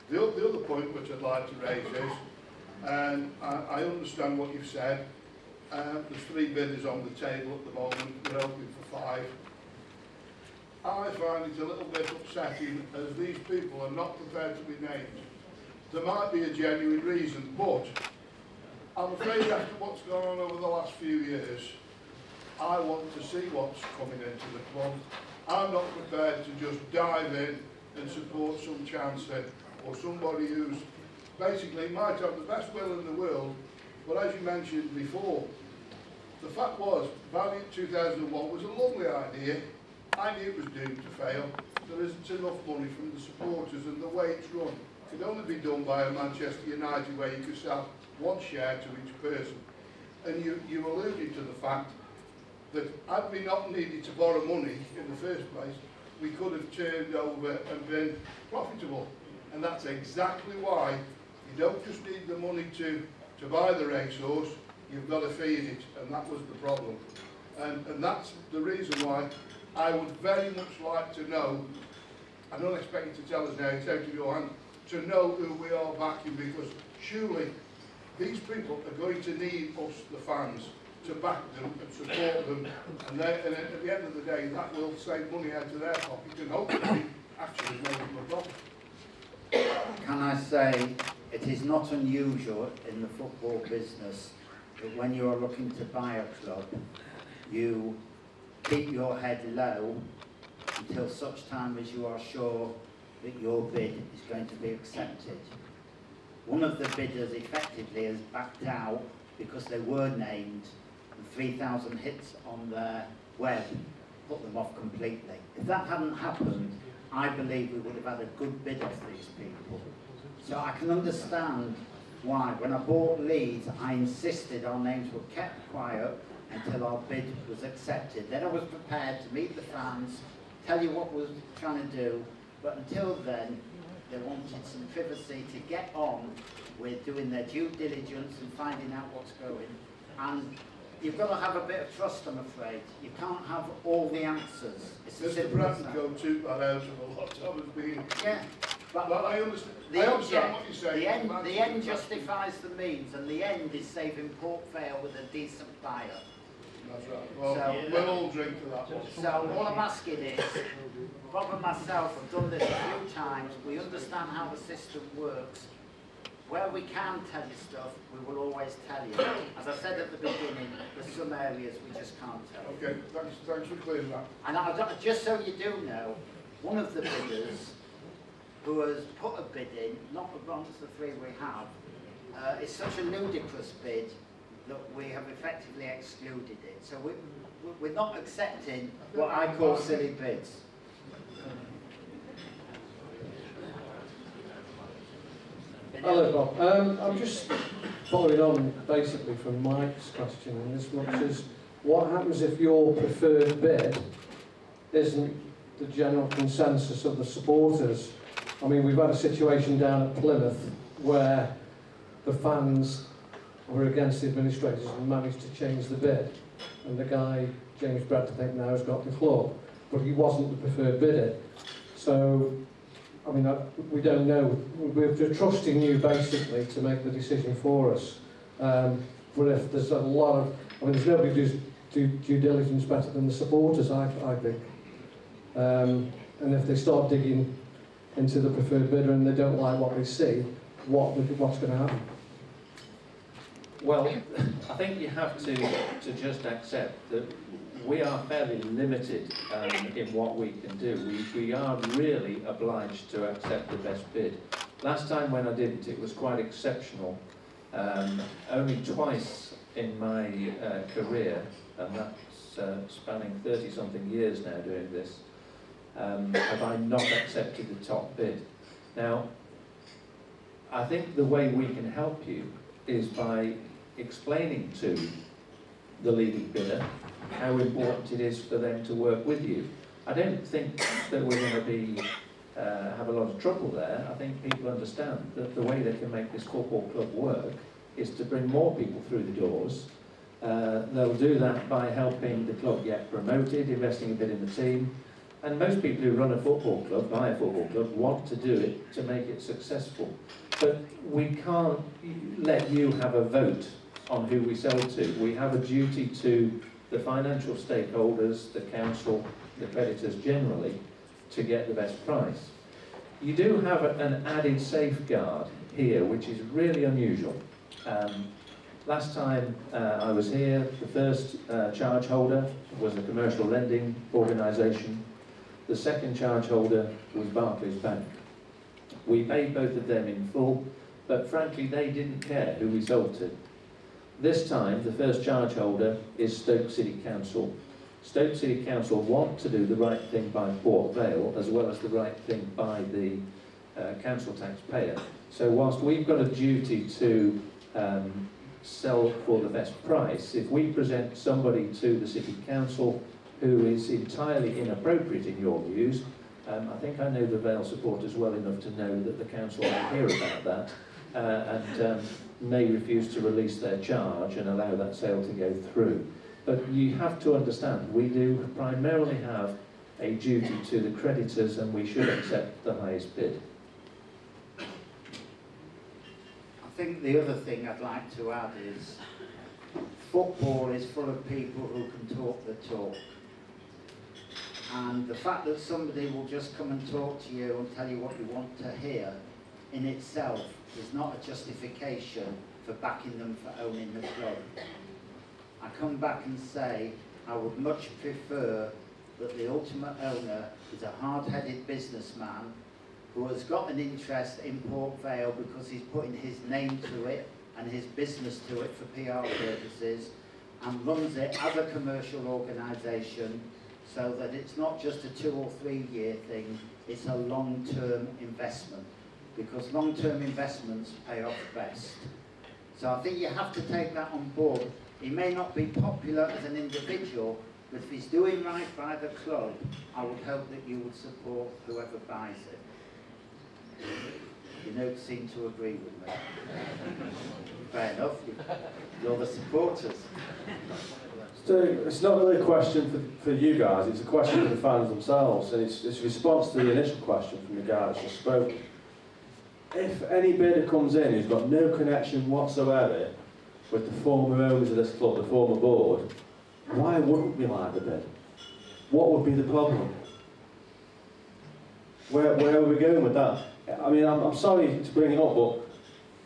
The other point which I'd like to raise is, and I understand what you've said, there's 3 bidders on the table at the moment, we're hoping for 5. I find it a little bit upsetting as these people are not prepared to be named. There might be a genuine reason, but I'm afraid after what's gone on over the last few years, I want to see what's coming into the club. I'm not prepared to just dive in and support some chancer or somebody who's basically might have the best will in the world, but as you mentioned before, the fact was, Vale 2001 was a lovely idea. I knew it was doomed to fail. There isn't enough money from the supporters, and the way it's run could only be done by a Manchester United where you could sell 1 share to each person. And you alluded to the fact that had we not needed to borrow money in the first place, we could have turned over and been profitable. And that's exactly why you don't just need the money to buy the racehorse, you've got to feed it, and that was the problem. And that's the reason why I would very much like to know, I don't expect you to tell us now, it's out of your hand, to know who we are backing, because surely these people are going to need us, the fans, to back them and support them, and at the end of the day that will save money out of their pocket and hopefully actually make them a profit. Can I say, it is not unusual in the football business that when you are looking to buy a club, you keep your head low until such time as you are sure that your bid is going to be accepted. One of the bidders effectively has backed out because they were named, and 3,000 hits on their web put them off completely. If that hadn't happened, I believe we would have had a good bid off these people. So I can understand why, when I bought Leeds, I insisted our names were kept quiet until our bid was accepted. Then I was prepared to meet the fans, tell you what we were trying to do, but until then, they wanted some privacy to get on with doing their due diligence and finding out what's going. And you've got to have a bit of trust, I'm afraid. You can't have all the answers. It's Mr. Bratton go toot that out of a lot of us being. Yeah. But I understand, I understand what you're saying. The end justifies the means, and the end is saving Port Vale with a decent buyer. That's right. Well, So, we'll all drink to that one. So all I'm asking is, Bob and myself have done this a few times, we understand how the system works. Where we can tell you stuff, we will always tell you. As I said at the beginning, there's some areas we just can't tell you. Okay, thanks for clearing that. And just so you do know, one of the bidders who has put a bid in, not amongst the 3 we have, is such a ludicrous bid that we have effectively excluded it. So we're not accepting what I call silly bids. Hello, Bob. I'm just following on basically from Mike's question, in as much as what happens if your preferred bid isn't the general consensus of the supporters? I mean, we've had a situation down at Plymouth where the fans were against the administrators and managed to change the bid, and the guy, James Brett, I think now has got the club, but he wasn't the preferred bidder. So, I mean, we don't know. We're trusting you basically to make the decision for us. But if there's a lot of, I mean, there's nobody who's due diligence better than the supporters, I think. And if they start digging into the preferred bidder and they don't like what they see, what's going to happen? Well, I think you have to just accept that we are fairly limited in what we can do. We are really obliged to accept the best bid. Last time when I didn't, it was quite exceptional. Only twice in my career, and that's spanning 30-something years now doing this, have I not accepted the top bid. Now, I think the way we can help you is by explaining to the leading bidder how important it is for them to work with you. I don't think that we're going to be have a lot of trouble there. I think people understand that the way they can make this football club work is to bring more people through the doors. They'll do that by helping the club get promoted, investing a bit in the team, And most people who run a football club, buy a football club, want to do it to make it successful. But we can't let you have a vote on who we sell to. We have a duty to the financial stakeholders, the council, the creditors generally, to get the best price. You do have an added safeguard here, which is really unusual. Last time I was here, the first charge holder was a commercial lending organisation. The second charge holder was Barclays Bank. We paid both of them in full, but frankly they didn't care who we sold to. This time the first charge holder is Stoke City Council. Stoke City Council want to do the right thing by Port Vale as well as the right thing by the council taxpayer. So whilst we've got a duty to sell for the best price, if we present somebody to the City Council who is entirely inappropriate in your views, I think I know the Vale supporters well enough to know that the council will hear about that and may refuse to release their charge and allow that sale to go through. But you have to understand, we do primarily have a duty to the creditors and we should accept the highest bid. I think the other thing I'd like to add is football is full of people who can talk the talk. And the fact that somebody will just come and talk to you and tell you what you want to hear in itself is not a justification for backing them for owning the club. I come back and say I would much prefer that the ultimate owner is a hard-headed businessman who has got an interest in Port Vale because he's putting his name to it and his business to it for PR purposes and runs it as a commercial organisation so that it's not just a 2 or 3 year thing, it's a long-term investment because long-term investments pay off best. So I think you have to take that on board. He may not be popular as an individual, but if he's doing right by the club, I would hope that you would support whoever buys it. You don't seem to agree with me. Fair enough, you're the supporters. So it's not really a question for you guys, it's a question for the fans themselves, and it's a response to the initial question from the guy that's just spoken. If any bidder comes in who's got no connection whatsoever with the former owners of this club, the former board, why wouldn't we like the bid? What would be the problem? Where are we going with that? I mean, I'm sorry to bring it up, but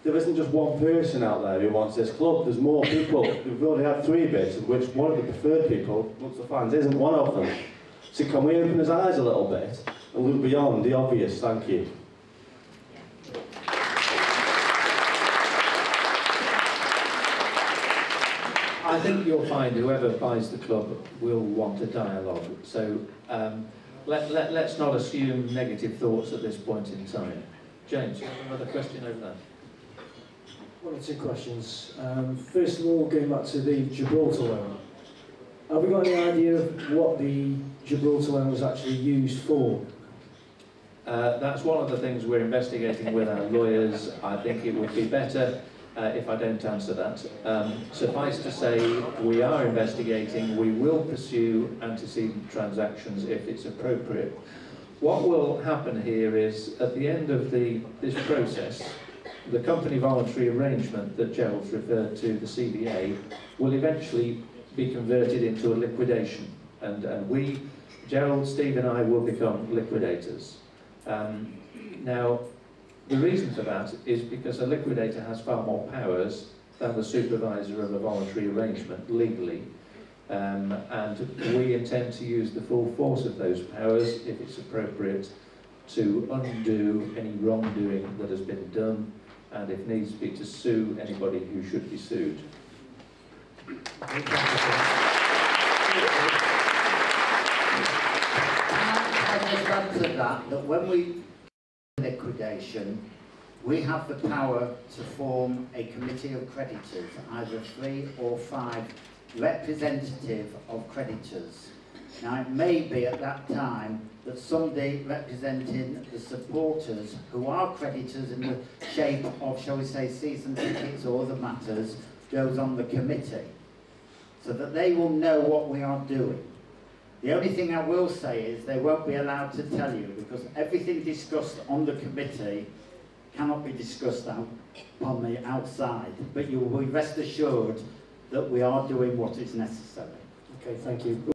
there isn't just one person out there who wants this club. There's more people. We've already had 3 bids, of which one of the preferred people, amongst the fans, isn't one of them. So can we open his eyes a little bit and look beyond the obvious? Thank you. I think you'll find whoever buys the club will want a dialogue. So let's not assume negative thoughts at this point in time. James, you have another question over there? 1 or 2 questions. First of all, going back to the Gibraltar loan. Have we got any idea of what the Gibraltar loan was actually used for? That's one of the things we're investigating with our lawyers. I think it would be better if I don't answer that. Suffice to say, we are investigating. We will pursue antecedent transactions if it's appropriate. What will happen here is, at the end of this process, the company voluntary arrangement that Gerald's referred to, the CVA, will eventually be converted into a liquidation. And we, Gerald, Steve and I, will become liquidators. Now, the reason for that is because a liquidator has far more powers than the supervisor of a voluntary arrangement legally. And we intend to use the full force of those powers, if it's appropriate, to undo any wrongdoing that has been done, and if needs be, to sue anybody who should be sued. Can I just add to that when we liquidation, we have the power to form a committee of creditors, either 3 or 5 representative of creditors. Now it may be at that time that somebody representing the supporters who are creditors in the shape of, shall we say, season tickets or other matters, goes on the committee, so that they will know what we are doing. The only thing I will say is they won't be allowed to tell you, because everything discussed on the committee cannot be discussed out on the outside. But you will be rest assured that we are doing what is necessary. Okay, thank you.